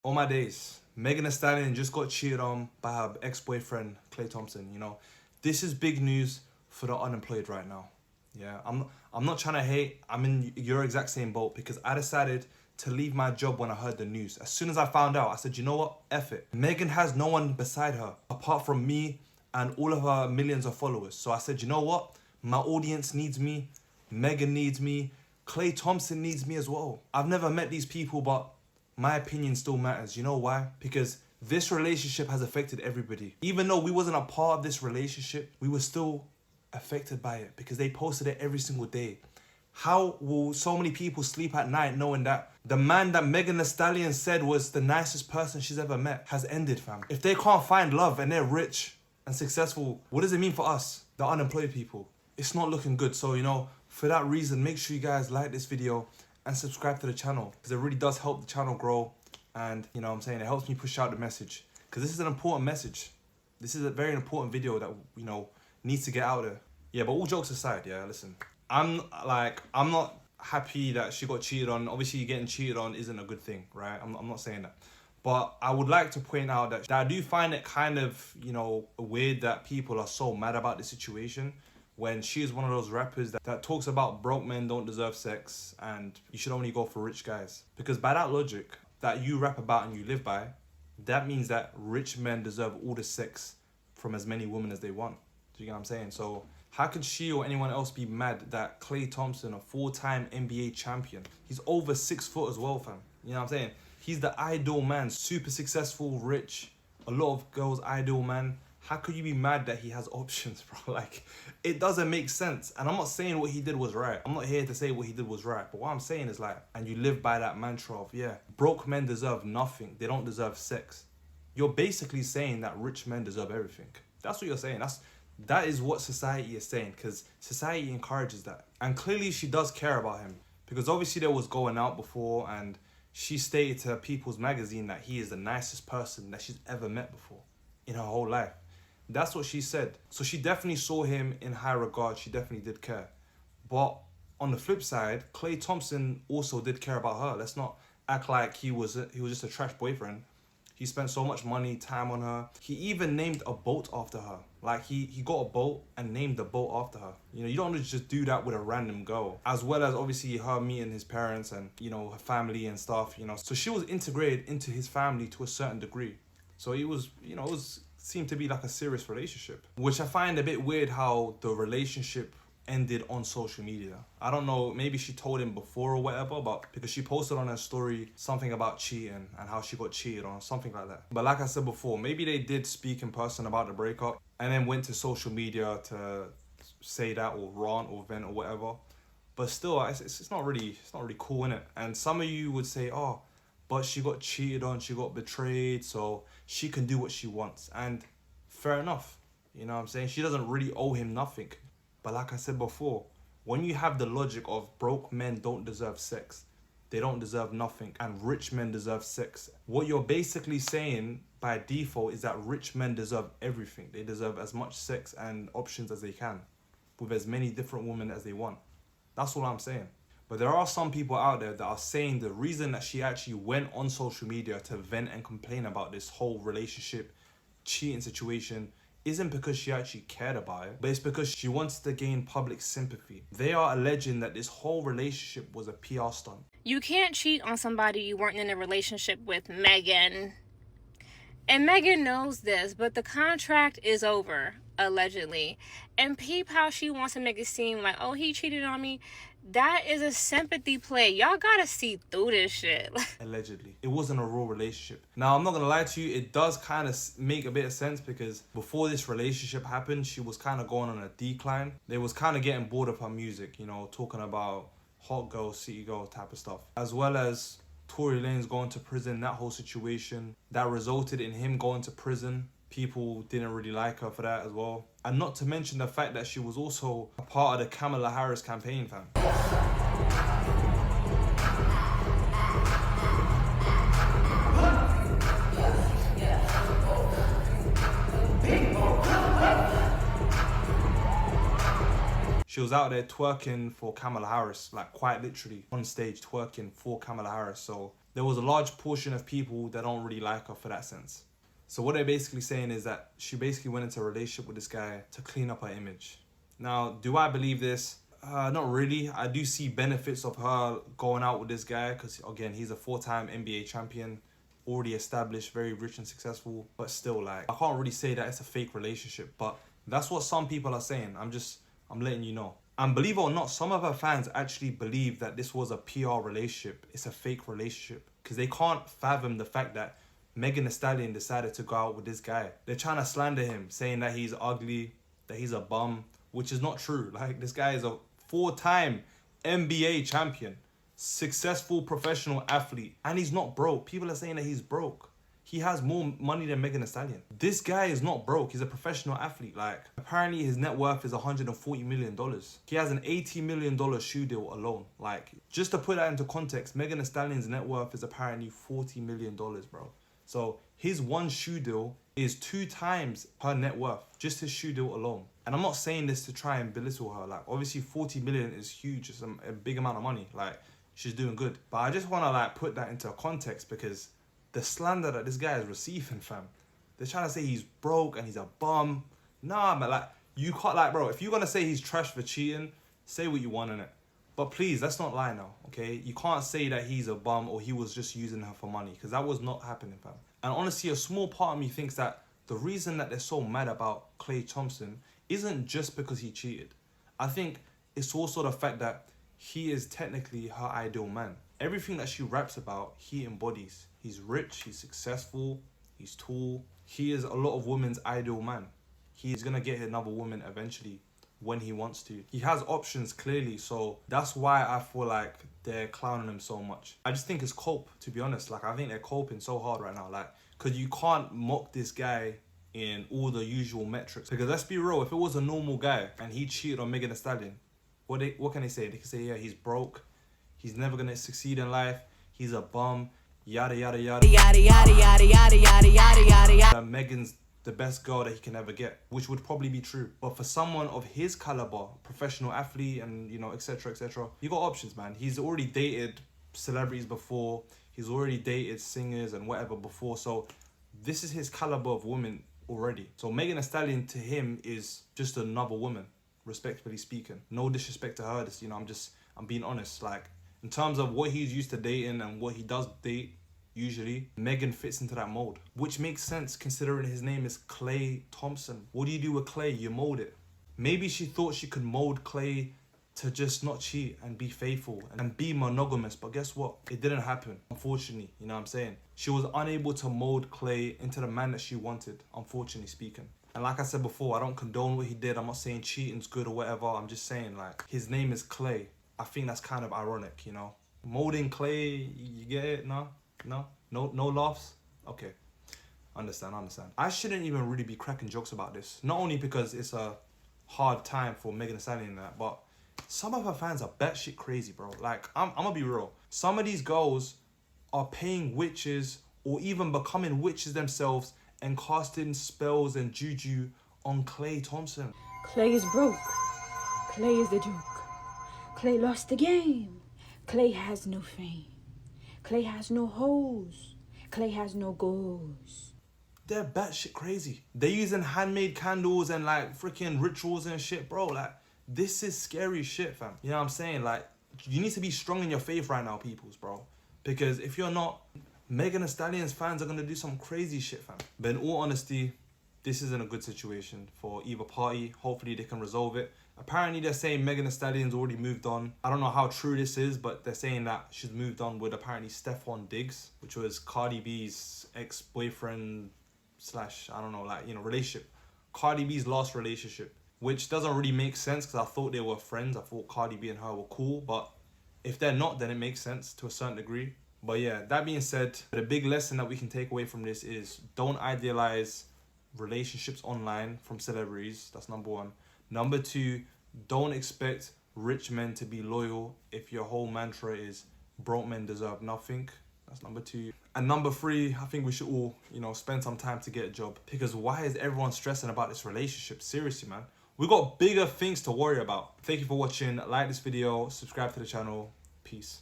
All my days, Megan Thee Stallion just got cheated on by her ex-boyfriend, Klay Thompson, This is big news for the unemployed right now. Yeah, I'm not trying to hate. I'm in your exact same boat because I decided to leave my job when I heard the news. As soon as I found out, I said, you know what? F it. Megan has no one beside her apart from me and all of her millions of followers. So I said, you know what? My audience needs me. Megan needs me. Klay Thompson needs me as well. I've never met these people, but my opinion still matters. You know why? Because this relationship has affected everybody. Even though we wasn't a part of this relationship, we were still affected by it because they posted it every single day. How will so many people sleep at night knowing that the man that Megan Thee Stallion said was the nicest person she's ever met has ended, fam? If they can't find love and they're rich and successful, what does it mean for us, the unemployed people? It's not looking good. So, for that reason, make sure you guys like this video and subscribe to the channel because it really does help the channel grow. And, it helps me push out the message because this is an important message. This is a very important video that, needs to get out there. Yeah, but all jokes aside, yeah, listen. I'm not happy that she got cheated on. Obviously, getting cheated on isn't a good thing, right? I'm not saying that. But I would like to point out that I do find it kind of, weird that people are so mad about the situation when she is one of those rappers that talks about broke men don't deserve sex and you should only go for rich guys. Because by that logic that you rap about and you live by, that means that rich men deserve all the sex from as many women as they want. Do you get what I'm saying? So how could she or anyone else be mad that Klay Thompson, a 4-time NBA champion, he's over 6 foot as well, fam? You know what I'm saying? He's the ideal man, super successful, rich, a lot of girls' ideal man. How could you be mad that he has options, bro? Like, it doesn't make sense. And I'm not saying what he did was right. I'm not here to say what he did was right. But what I'm saying is and you live by that mantra of, yeah, broke men deserve nothing. They don't deserve sex. You're basically saying that rich men deserve everything. That's what you're saying. That is what society is saying because society encourages that. And clearly she does care about him because obviously there was going out before and she stated to People's Magazine that he is the nicest person that she's ever met before in her whole life. That's what she said. So she definitely saw him in high regard. She definitely did care. But on the flip side, Klay Thompson also did care about her. Let's not act like he was just a trash boyfriend. He spent so much money, time on her. He even named a boat after her. Like he got a boat and named the boat after her. You don't just do that with a random girl. As well as obviously her meeting his parents and, her family and stuff, So she was integrated into his family to a certain degree. So it was, seemed to be like a serious relationship. Which I find a bit weird how the relationship ended on social media. I don't know, maybe she told him before or whatever, but because she posted on her story something about cheating and how she got cheated on, something like that. But like I said before, maybe they did speak in person about the breakup and then went to social media to say that or rant or vent or whatever. But still, it's not really cool, innit? And some of you would say, oh, but she got cheated on, she got betrayed, so she can do what she wants. And fair enough, you know what I'm saying? She doesn't really owe him nothing. But like I said before, when you have the logic of broke men don't deserve sex, they don't deserve nothing, and rich men deserve sex, what you're basically saying by default is that rich men deserve everything. They deserve as much sex and options as they can, with as many different women as they want. That's all I'm saying. But there are some people out there that are saying the reason that she actually went on social media to vent and complain about this whole relationship cheating situation isn't because she actually cared about it, but it's because she wants to gain public sympathy. They are alleging that this whole relationship was a PR stunt. You can't cheat on somebody you weren't in a relationship with, Megan. And Megan knows this, but the contract is over, allegedly. And peep how she wants to make it seem like, oh, he cheated on me. That is a sympathy play. Y'all gotta see through this shit. Allegedly. It wasn't a real relationship. Now, I'm not gonna lie to you, it does kind of make a bit of sense because before this relationship happened, she was kind of going on a decline. They was kind of getting bored of her music, talking about hot girl, city girl type of stuff. As well as Tory Lanez going to prison, that whole situation that resulted in him going to prison. People didn't really like her for that as well. And not to mention the fact that she was also a part of the Kamala Harris campaign, fam. She was out there twerking for Kamala Harris, like quite literally on stage twerking for Kamala Harris. So there was a large portion of people that don't really like her for that sense. So what they're basically saying is that she basically went into a relationship with this guy to clean up her image. Now, do I believe this? Not really. I do see benefits of her going out with this guy because, again, he's a 4-time NBA champion, already established, very rich and successful. But still, like, I can't really say that it's a fake relationship. But that's what some people are saying. I'm letting you know. And believe it or not, some of her fans actually believe that this was a PR relationship. It's a fake relationship because they can't fathom the fact that Megan Thee Stallion decided to go out with this guy. They're trying to slander him, saying that he's ugly, that he's a bum, which is not true. Like, this guy is a 4-time NBA champion, successful professional athlete, and he's not broke. People are saying that he's broke. He has more money than Megan Thee Stallion. This guy is not broke. He's a professional athlete. Like, apparently his net worth is $140 million. He has an $80 million shoe deal alone. Like, just to put that into context, Megan Thee Stallion's net worth is apparently $40 million, bro. So his one shoe deal is 2 times her net worth, just his shoe deal alone. And I'm not saying this to try and belittle her. Like, obviously 40 million is huge. It's a big amount of money. Like, she's doing good. But I just want to, like, put that into context because the slander that this guy is receiving, fam. They're trying to say he's broke and he's a bum. Nah, man, like, you can't, like, bro, if you're going to say he's trash for cheating, say what you want in it. But please, let's not lie now, okay? You can't say that he's a bum or he was just using her for money because that was not happening, fam. And honestly, a small part of me thinks that the reason that they're so mad about Klay Thompson isn't just because he cheated. I think it's also the fact that he is technically her ideal man. Everything that she raps about, he embodies. He's rich, he's successful, he's tall. He is a lot of women's ideal man. He's gonna get another woman eventually when he wants to. He has options clearly, so that's why I feel like they're clowning him so much. I just think it's cope, to be honest. Like, I think they're coping so hard right now. Like, because you can't mock this guy in all the usual metrics. Because let's be real, if it was a normal guy and he cheated on Megan Thee Stallion, what can they say? They can say, yeah, he's broke, he's never gonna succeed in life, he's a bum, yada yada yada yada yada yada yada yada yada yada yada. Megan's the best girl that he can ever get, which would probably be true. But for someone of his caliber, professional athlete and, you know, etc., etc., you got options, man. He's already dated celebrities before, he's already dated singers and whatever before, so this is his caliber of woman already. So Megan Thee Stallion to him is just another woman, respectfully speaking. No disrespect to her, this, you know, I'm being honest. Like, in terms of what he's used to dating and what he does date, usually Megan fits into that mold, which makes sense considering his name is Klay Thompson. What do you do with Klay? You mold it. Maybe she thought she could mold Klay to just not cheat and be faithful and be monogamous, but guess what? It didn't happen, unfortunately. You know what I'm saying? She was unable to mold Klay into the man that she wanted, unfortunately speaking. And like I said before, I don't condone what he did. I'm not saying cheating's good or whatever. I'm just saying, like, his name is Klay. I think that's kind of ironic, you know? Molding Klay, you get it? No laughs? Okay, understand. I shouldn't even really be cracking jokes about this. Not only because it's a hard time for Megan Thee Stallion and that, but some of her fans are batshit crazy, bro. Like, I'm gonna be real. Some of these girls are paying witches or even becoming witches themselves and casting spells and juju on Klay Thompson. Klay is broke. Klay is the joke. Klay lost the game. Klay has no fame. Klay has no hoes. Klay has no goals. They're batshit crazy. They're using handmade candles and, like, freaking rituals and shit, bro. Like, this is scary shit, fam. You know what I'm saying? Like, you need to be strong in your faith right now, peoples, bro. Because if you're not, Megan Thee Stallion's fans are gonna do some crazy shit, fam. But in all honesty, this isn't a good situation for either party. Hopefully they can resolve it. Apparently they're saying Megan Thee Stallion's already moved on. I don't know how true this is, but they're saying that she's moved on with apparently Stephon Diggs, which was Cardi B's ex-boyfriend slash, I don't know, like, you know, relationship. Cardi B's last relationship, which doesn't really make sense because I thought they were friends. I thought Cardi B and her were cool, but if they're not, then it makes sense to a certain degree. But yeah, that being said, the big lesson that we can take away from this is don't idealize relationships online from celebrities. That's number one. Number two, don't expect rich men to be loyal if your whole mantra is broke men deserve nothing. That's number two. And number three, I think we should all, you know, spend some time to get a job. Because why is everyone stressing about this relationship? Seriously, man. We got bigger things to worry about. Thank you for watching. Like this video, subscribe to the channel. Peace.